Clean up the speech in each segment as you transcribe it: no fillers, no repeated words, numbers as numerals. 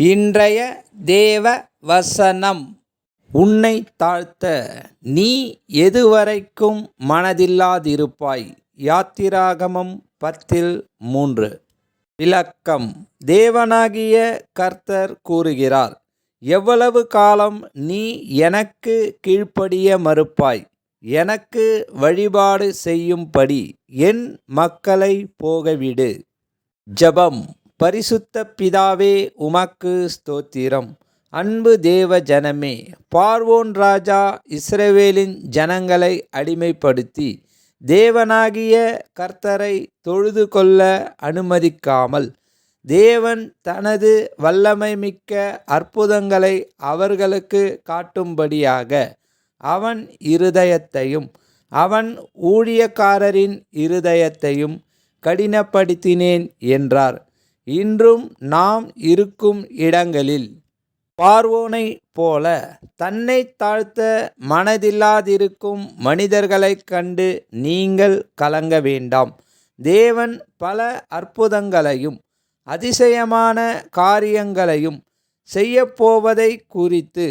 இன்றைய தேவ வசனம். உன்னை தாழ்த்த நீ எதுவரைக்கும் மனதில்லாதிருப்பாய்? யாத்திராகமம் 10:3. விளக்கம். தேவனாகிய கர்த்தர் கூறுகிறார், எவ்வளவு காலம் நீ எனக்கு கீழ்ப்படிய மறுப்பாய்? எனக்கு வழிபாடு செய்யும்படி என் மக்களை போகவிடு. ஜெபம். பரிசுத்த பிதாவே, உமக்கு ஸ்தோத்திரம். அன்பு தேவ ஜனமே, பார்வோன் ராஜா இஸ்ரவேலின் ஜனங்களை அடிமைப்படுத்தி தேவனாகிய கர்த்தரை தொழுது கொள்ள அனுமதிக்காமல், தேவன் தனது வல்லமை மிக்க அற்புதங்களை அவர்களுக்கு காட்டும்படியாக அவன் இருதயத்தையும் அவன் ஊழியக்காரரின் இருதயத்தையும் கடினப்படுத்தினேன் என்றார். இன்றும் நாம் இருக்கும் இடங்களில் பார்வோனை போல தன்னை தாழ்த்த மனதில்லாதிருக்கும் மனிதர்களைக் கண்டு நீங்கள் கலங்க வேண்டாம். தேவன் பல அற்புதங்களையும் அதிசயமான காரியங்களையும் செய்யப்போவதை குறித்து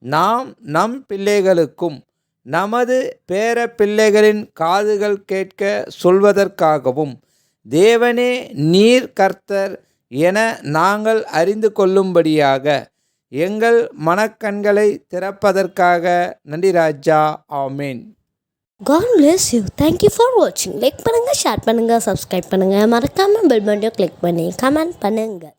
நாம் நம் பிள்ளைகளுக்கும் நமது பேர பிள்ளைகளின் காதுகள் கேட்க சொல்வதற்காகவும், தேவனே நீர் கர்த்தர் என நாங்கள் அறிந்து கொள்ளும்படியாக எங்கள் மனக்கண்களை திறப்பதற்காக நன்றி ராஜா. ஆமேன். God bless you. Thank you for watching. Like பண்ணுங்கள், ஷேர் பண்ணுங்கள், சப்ஸ்கிரைப் பண்ணுங்கள். மறக்காமல் பெல் பட்டனை கிளிக் பண்ணி கமெண்ட் பண்ணுங்கள்.